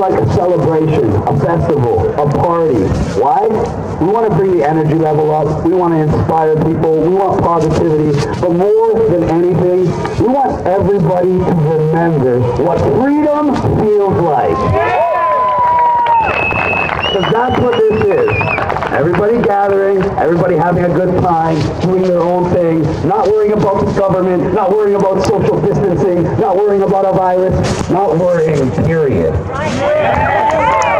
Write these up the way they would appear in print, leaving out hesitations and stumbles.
like a celebration, a festival, a party. Why? We want to bring the energy level up. We want to inspire people. We want positivity. But more than anything, we want everybody to remember what freedom feels like. Because that's what this is. Everybody gathering, everybody having a good time, doing their own thing, not worrying about the government, not worrying about social distancing, not worrying about a virus, not worrying, period.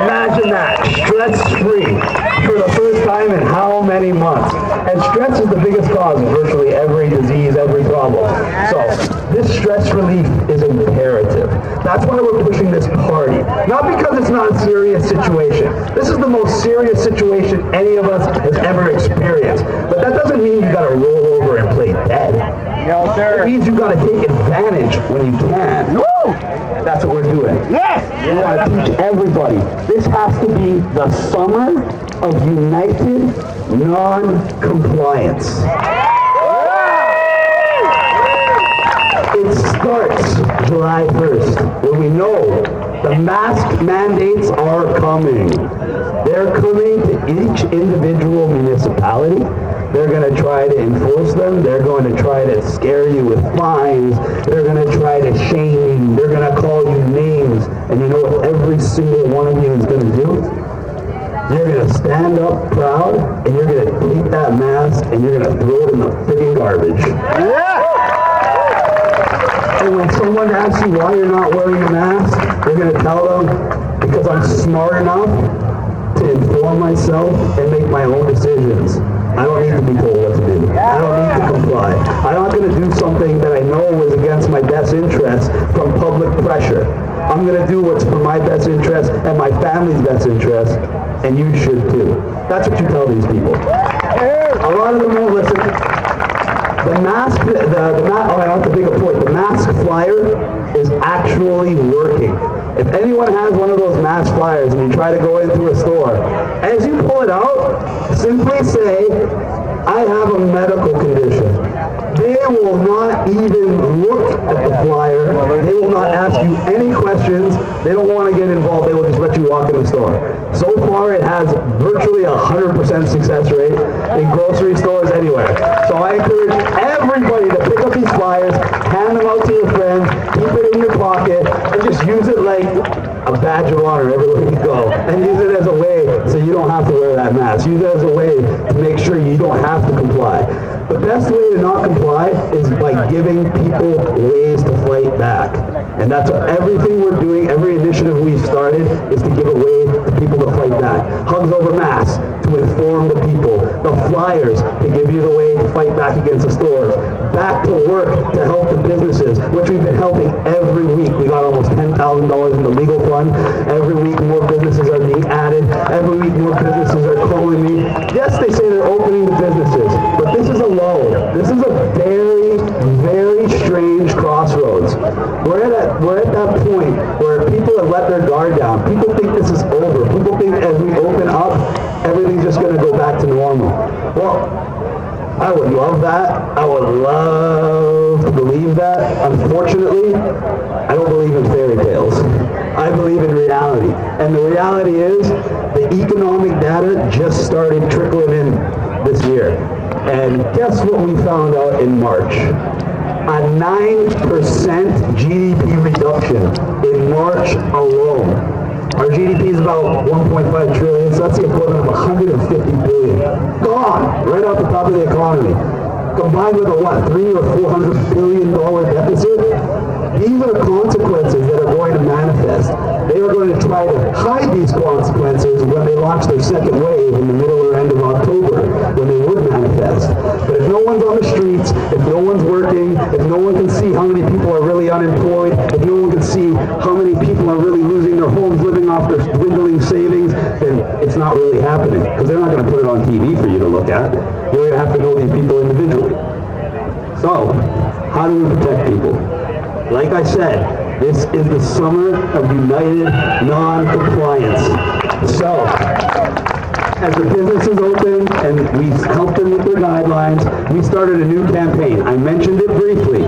Imagine that, stress-free, for the first time in how many months? And stress is the biggest cause of virtually every disease, every problem. So, this stress relief is imperative. That's why we're pushing this party. Not because it's not a serious situation. This is the most serious situation any of us has ever experienced. But that doesn't mean you gotta roll over and play dead. No, sir. It means you gotta take advantage when you can. Woo! That's what we're doing. Yes! We want to teach everybody. This has to be the summer of united non-compliance. It starts July 1st, when we know the mask mandates are coming. They're coming to each individual municipality. They're going to try to enforce them. They're going to try to scare you with fines. They're going to try to shame you. They're going to call you names. And you know what every single one of you is going to do? You're going to stand up proud, and you're going to take that mask, and you're going to throw it in the freaking garbage. Yeah! And when someone asks you why you're not wearing a mask, you're going to tell them, because I'm smart enough to inform myself and make my own decisions. I don't need to be told what to do. I don't need to comply. I'm not going to do something that I know is against my best interest from public pressure. I'm going to do what's for my best interest and my family's best interest, and you should too. That's what you tell these people. A lot of them won't listen. The mask, I have to make a point. The mask flyer is actually working. If anyone has one of those mask flyers and you try to go into a store, as you pull it out, simply say, I have a medical condition. They will not even look at the flyer. They will not ask you any questions. They don't want to get involved. They will just let you walk in the store. So far, it has virtually 100% success rate in grocery stores anywhere. So I encourage everybody to pick up these flyers, hand them out to your friends, keep it in your pocket, and just use it like a badge of honor everywhere you go. And use it as a way so you don't have to wear that mask. Use it as a way to make sure you don't have to comply. The best way to not comply is by giving people ways to fight back. And that's what everything we're doing, every initiative we've started, is to give a way to people to fight back. Hugs over masks to inform the people. The flyers to give you the way to fight back against the stores. Back to work to help the businesses, which we've been helping every week. We got almost $10,000 in the legal fund. Every week more businesses are being added. Every week more businesses are calling me. Yes, they say they're opening the businesses, but this is a lull. This is a very, very strange crossroads. We're at that point where people have let their guard down. People think this is over. People think as we open up, everything's just going to go back to normal. Well, I would love that. I would love to believe that. Unfortunately, I don't believe in fairy tales. I believe in reality. And the reality is, the economic data just started trickling in this year. And guess what we found out in March? A 9% GDP reduction in March alone. Our GDP is about 1.5 trillion, so that's the equivalent of 150 billion. Gone, right off the top of the economy. Combined with a what, $300 or $400 billion deficit? These are the consequences that are going to manifest. They are going to try to hide these consequences when they launch their second wave in the middle or end of October, when they would manifest. But if no one's on the streets, if no one's working, if no one can see how many people are really unemployed, if no one can see how many people are really losing their homes, living off their dwindling savings, then it's not really happening. Because they're not going to put it on TV for you to look at. You're going to have to know these people individually. So, how do we protect people? Like I said, this is the summer of united non-compliance. So, as the businesses open and we help them with their guidelines, we started a new campaign. I mentioned it briefly.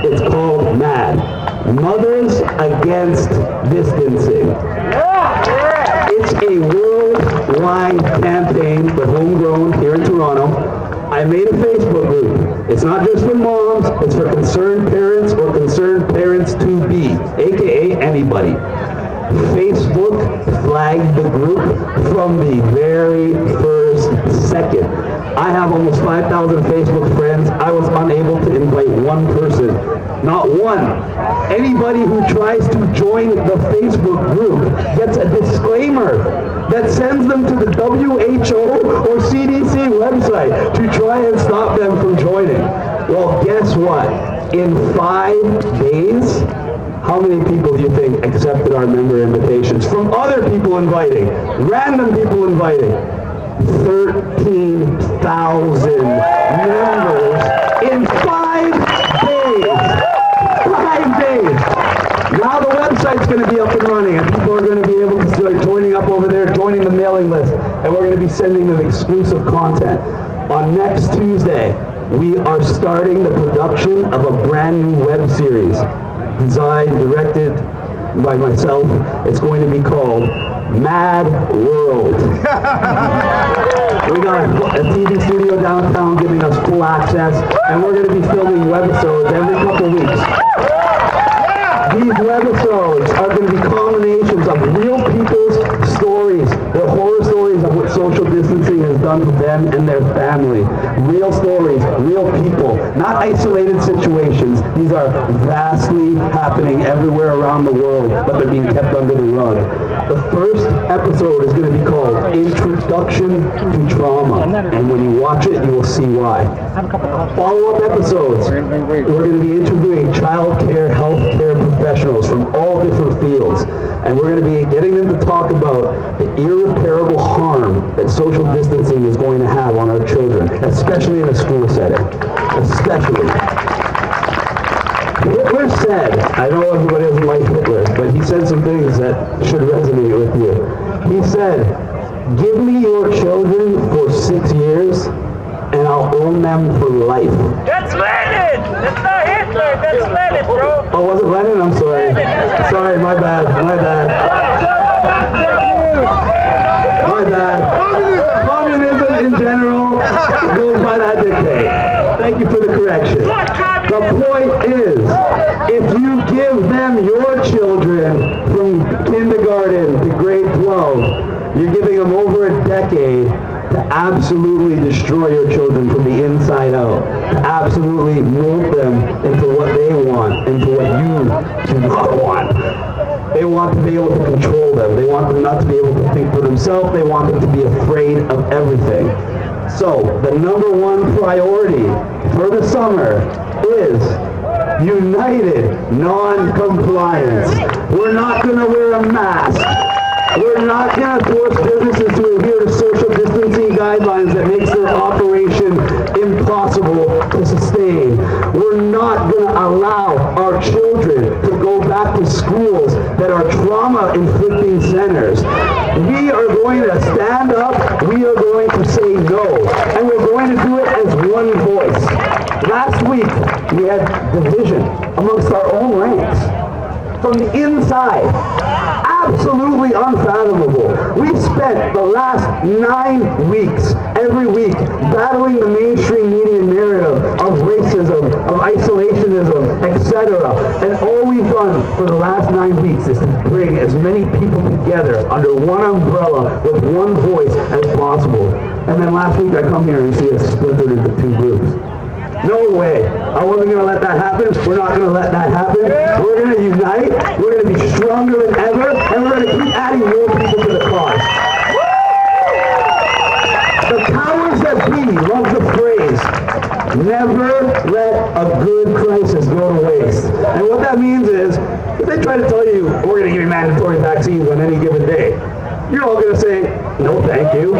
It's called MAD. Mothers Against Distancing. It's a worldwide campaign, but homegrown here in Toronto. I made a Facebook group. It's not just for moms, it's for concerned parents or concerned parents-to-be, aka anybody. Facebook flagged the group from the very first second. I have almost 5,000 Facebook friends. I was unable to invite one person. Not one. Anybody who tries to join the Facebook group gets a disclaimer that sends them to the WHO or CDC website to try and stop them from joining. Well, guess what? In 5 days, how many people do you think accepted our member invitations from other people inviting, random people inviting? 13,000 members in 5 days. 5 days. Now the website's going to be up and running, and people are going to be able to start joining up over there, joining the mailing list, and we're going to be sending them exclusive content. On next Tuesday, we are starting the production of a brand new web series, designed, directed by myself. It's going to be called Mad World. We got a TV studio downtown giving us full access, and we're going to be filming webisodes every couple weeks. These webisodes are going to be combinations of real people's stories, their horror stories of what social distancing has done to them and their family. Real stories, real people, not isolated situations. These are vastly happening everywhere around the world, but they're being kept under the rug. The first episode is going to be called Introduction to Trauma, and when you watch it, you will see why. Follow-up episodes, we're going to be interviewing child care, health care professionals from all different fields, and we're going to be getting them to talk about the irreparable harm that social distancing is going to have on our children, especially in a school setting. Especially. Hitler said, I know everybody doesn't like Hitler, but he said some things that should resonate with you. He said, give me your children for 6 years, and I'll own them for life. That's Lenin! That's not Hitler! That's Lenin, bro! Oh, was it Lenin? I'm sorry. Sorry, my bad. My bad. Communism in general goes by that dictate. Thank you for the correction. The point is, if you give them your children from kindergarten to grade 12, you're giving them over a decade to absolutely destroy your children from the inside out, to absolutely mold them into what they want, into what you do not want. They want to be able to control them. They want them not to be able to think for themselves. They want them to be afraid of everything. So, the number one priority for the summer is united non-compliance. We're not going to wear a mask. We're not going to force businesses to adhere to social distancing guidelines that makes their operation impossible to sustain. We're not going to allow our children to go back to schools that are trauma-inflicting centers. We are going to stand up, we are going to say no, and we're going to do it as one voice. Last week, we had division amongst our own ranks. From the inside, absolutely unfathomable. We've spent the last 9 weeks, every week, battling the mainstream media narrative of racism, of isolationism, etc. And all we've done for the last 9 weeks is to bring as many people together under one umbrella with one voice as possible. And then last week I come here and see us splintered into 2 groups. No way. I wasn't going to let that happen. We're not going to let that happen. We're going to unite. We're going to be stronger than ever. And we're going to keep adding more people to the cause. The powers that be love the phrase, never let a good crisis go to waste. And what that means is, if they try to tell you, we're going to give you mandatory vaccines on any given day, you're all going to say, no thank you.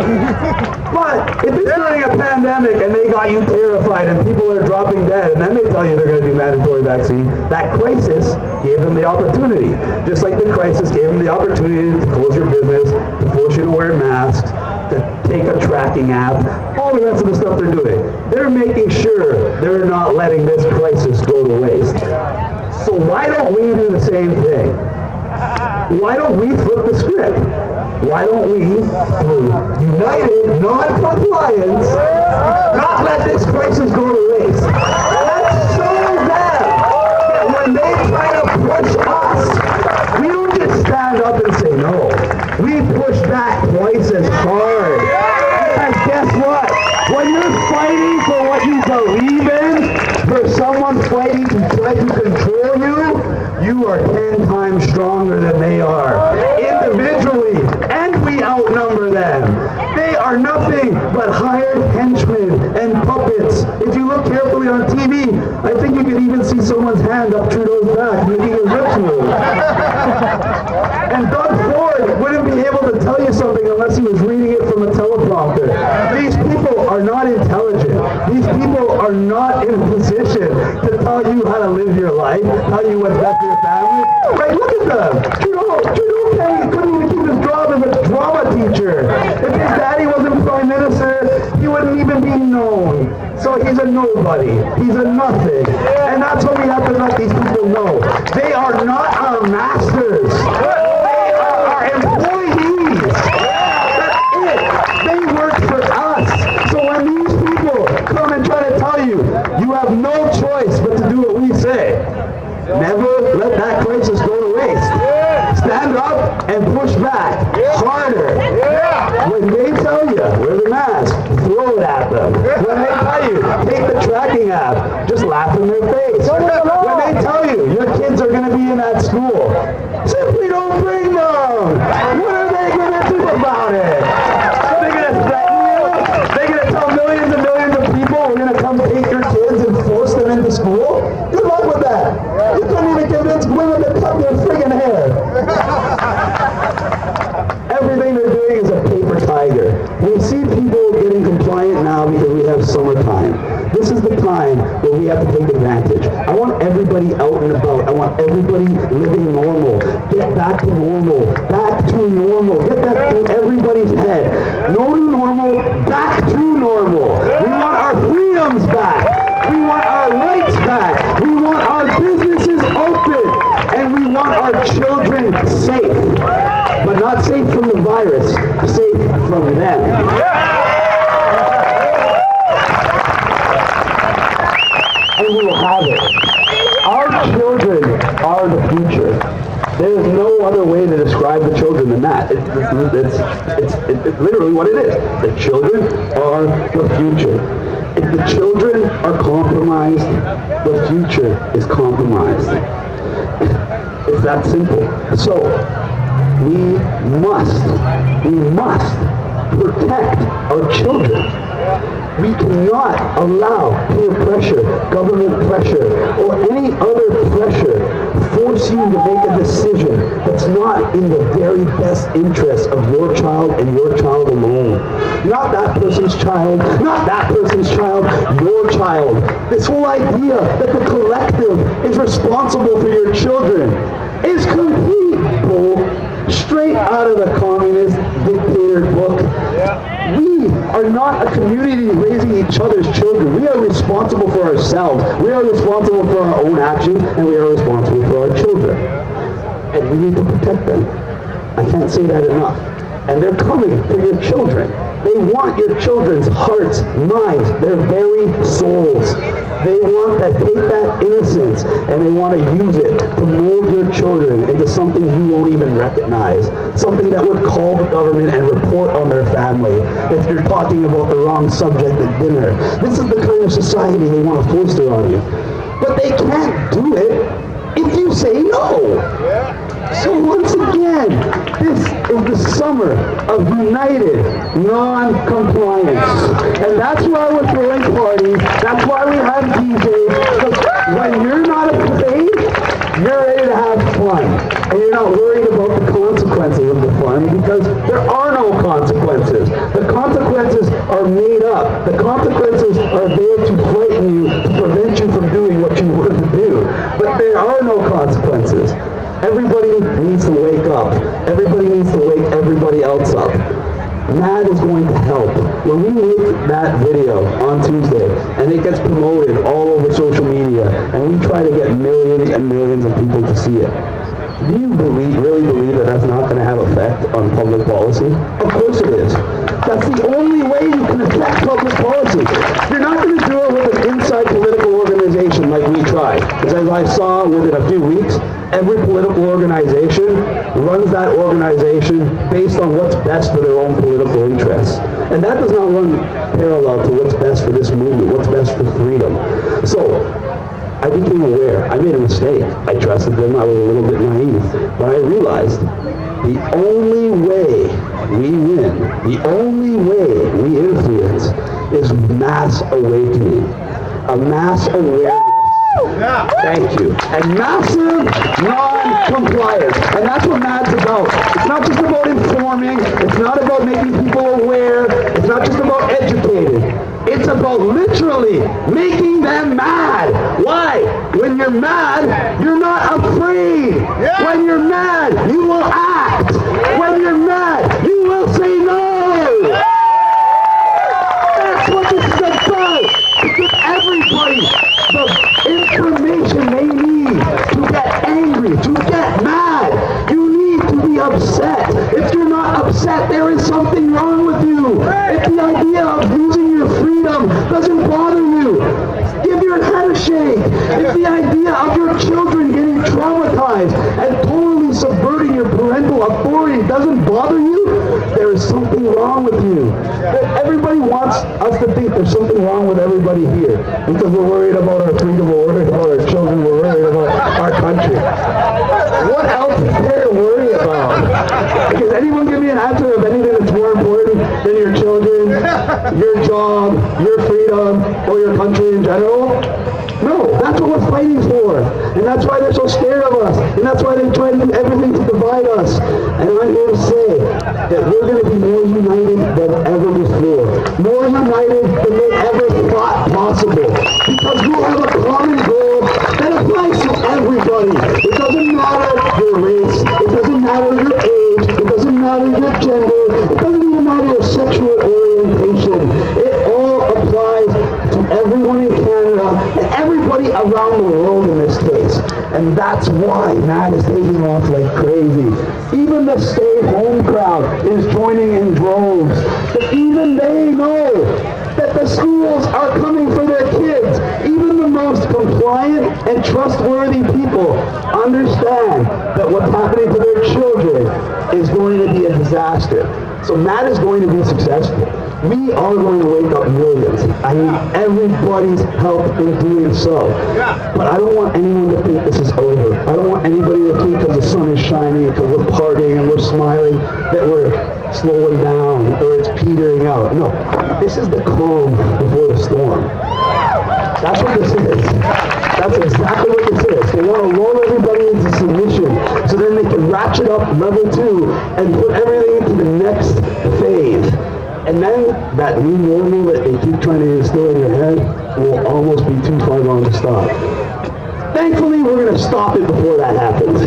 But if it's during a pandemic and they got you terrified and people are dropping dead and then they tell you they're going to do mandatory vaccine, that crisis gave them the opportunity. Just like the crisis gave them the opportunity to close your business, to force you to wear masks, to take a tracking app, all the rest of the stuff they're doing. They're making sure they're not letting this crisis go to waste. So why don't we do the same thing? Why don't we flip the script? Why don't we, through united non-compliance, not let this crisis go to waste? Let's show them that when they try to push us, we don't just stand up and say no. We push back twice as hard. Because guess what? When you're fighting for what you believe in, for someone fighting to try to control you, you are 10 times stronger than they are. Individually, and we outnumber them. They are nothing but hired henchmen and puppets. If you look carefully on TV, I think you can even see someone's hand up Trudeau's back, making his lips move. And Doug Ford wouldn't be able to tell you something unless he was reading it from a teleprompter. These people are not intelligent. These people are not in a position to tell you how to live your life, how you what's best for your family. Like, look at them. Trudeau couldn't even keep his job as a drama teacher. If his daddy wasn't prime minister, he wouldn't even be known. So he's a nobody. He's a nothing. And that's what we have to let these people know. They are not our masters. They are our employees. That's it. They work for us. So when these people come and try to tell you, you have no choice but to do what we say, never let that crisis go to waste. Stand up and push back harder. When they tell you, wear the mask, throw it at them. When they tell you, take the tracking app, just laugh in their face. When they tell you, your kids are going to be in that school, simply don't bring them. What are they going to do about it? They're going to threaten you? They're going to tell millions and millions of people, we're going to come take your kids and force them into school? Good luck with that. You couldn't even convince women to cut their friggin' hair. Everything they're doing is a paper tiger. We see people getting compliant now because we have summertime. This is the time where we have to take advantage. I want everybody out and about. I want everybody living normal. Get back to normal. Back to normal. Get that through everybody's head. No new normal, back to normal. We want our freedoms back. We want our rights back. We want our businesses open. And we want our children safe. But not safe from the virus, safe from them. And we will have it. Our children are the future. There is no other way to describe the children than that. It's literally what it is. The children are the future. If the children are compromised, the future is compromised. It's that simple. So, we must protect our children. We cannot allow peer pressure, government pressure, or any other pressure force you to make a decision that's not in the very best interest of your child and your child alone. Not that person's child, not that person's child, your child. This whole idea that the collective is responsible for your children is complete bull. Straight out of the communist dictator book. We are not a community raising each other's children. We are responsible for ourselves. We are responsible for our own actions, and we are responsible for our children. And we need to protect them. I can't say that enough. And they're coming for your children. They want your children's hearts, minds, their very souls. They want that, take that innocence, and they want to use it to mold your children into something you won't even recognize. Something that would call the government and report on their family if you're talking about the wrong subject at dinner. This is the kind of society they want to foster on you. But they can't do it if you say no. So once again, this is the summer of united non-compliance. And that's why we're throwing parties. That's why we have DJs. Because when you're not afraid, you're ready to have fun. And you're not worried about the consequences of the fun because there are no consequences. The consequences are made up. The consequences are there to frighten you, to prevent you from doing what you want to do. But there are no consequences. Everybody needs to wake up. Everybody needs to wake everybody else up. MAD is going to help. When we make that video on Tuesday and it gets promoted all over social media and we try to get millions and millions media. Do you really believe that that's not going to have effect on public policy? Of course it is. That's the only way you can affect public policy. You're not going to do it with an inside political organization like we tried. Because as I saw within a few weeks, every political organization runs that organization based on what's best for their own political interests. And that does not run parallel to what's best for this movement, what's best for freedom. So, I became aware. I made a mistake. I trusted them. I was a little bit naive. But I realized the only way we win, the only way we influence is mass awakening. A mass awareness. Thank you. And massive non-compliance. And that's what MAD's about. It's not just about informing. It's not about making people aware. It's not just about educating. It's about literally making them mad. Why? When you're mad, you're not afraid. When you're mad, you will act. When you're mad, you will say no. That's what this is about. To give everybody the information they need to get angry, to get mad. You need to be upset. If you're not upset, there is something wrong with you. If the idea of losing your freedom doesn't bother you, give your head a shake. If the idea of your children getting traumatized and totally subverting your parental authority doesn't bother you, there is something wrong with you. Everybody wants us to think there's something wrong with everybody here because we're worried about our freedom, we're worried about our children, we're worried about our country. What else is there to worry about? Does anyone give me an answer of anything that's more important than your children, your job, your freedom, or your country in general? No, that's what we're fighting for. And that's why they're so scared of us. And that's why they try to do everything to divide us. And I'm here to say that we're going to be more united than ever before. More united than they ever thought possible. Because we have a common goal that applies to everybody. It doesn't matter your race. It doesn't matter your age. It doesn't matter your gender. It doesn't even matter your sexual orientation. It all applies to everyone in Canada and everybody around the world in this case. And that's why MAD is taking off like crazy. Even the stay-home crowd is joining in droves. But even they know that the schools are coming for their kids. Even the most compliant and trustworthy people understand that what's happening to their children is going to be a disaster. So MAD is going to be successful. We are going to wake up millions. I need everybody's help in doing so. But I don't want anyone to think this is over. I don't want anybody to think because the sun is shining, because we're partying and we're smiling, that we're slowing down or it's petering out. No, this is the calm before the storm. That's what this is. That's exactly what this is. They want to lull everybody into submission so then they can ratchet up level 2 and put everything into the next phase. And then that new normal that they keep trying to instill in your head will almost be too far gone to stop. Thankfully, we're going to stop it before that happens.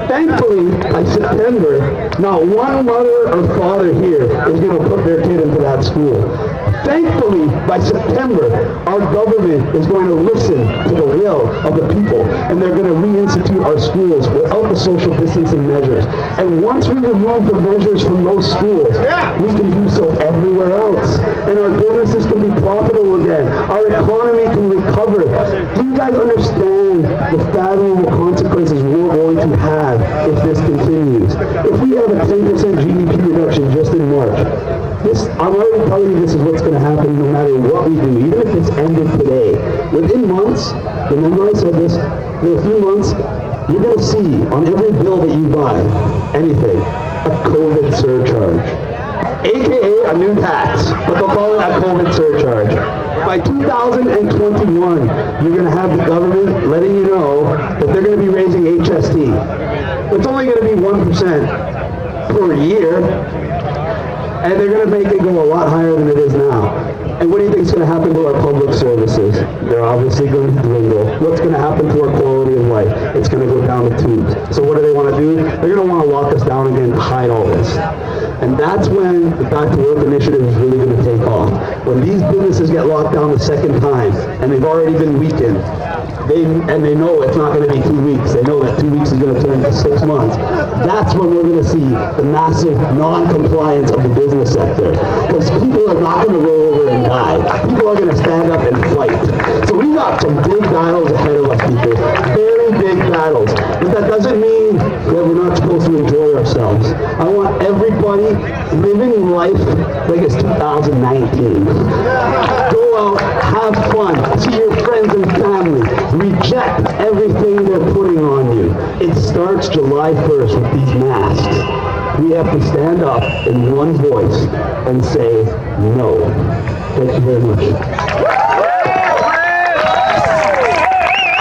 Thankfully, by September, not one mother or father here is going to put their kid into that school. Thankfully, by September, our government is going to listen to the will of the people, and they're going to reinstitute our schools without the social distancing measures. And once we remove the measures from those schools, we can do so everywhere else. And our businesses can be profitable again. Our economy can recover. Do you guys understand the fathomable consequences we're going to have if this continues? If we have a 10% GDP reduction just in March, I'm already telling you this is what's going to happen no matter what we do, even if it's ended today. Within months, remember I said this, in a few months, you're going to see on every bill that you buy, anything, a COVID surcharge. AKA a new tax, but they'll call it a COVID surcharge. By 2021, you're going to have the government letting you know that they're going to be raising HST. It's only going to be 1% per year. And they're going to make it go a lot higher than it is now. And what do you think is going to happen to our public services? They're obviously going to dwindle. What's going to happen to our quality of life? It's going to go down the tubes. So what do they want to do? They're going to want to lock us down again to hide all this. And that's when the Back to Work initiative is really going to take off. When these businesses get locked down the second time, and they've already been weakened, they know it's not going to be 2 weeks. They know that 2 weeks is going to turn to 6 months. That's when we're going to see the massive non-compliance of the business sector. Because people are not going to roll over and die. People are going to stand up and fight. So we got some big battles ahead of us, people. Very big battles. But that doesn't mean that we're not supposed to enjoy ourselves. I want everybody living life like it's 2019. Go out, have fun, see your friends and family, reject everything they're putting on you. It starts July 1st with these masks. We have to stand up in one voice and say no. Thank you very much.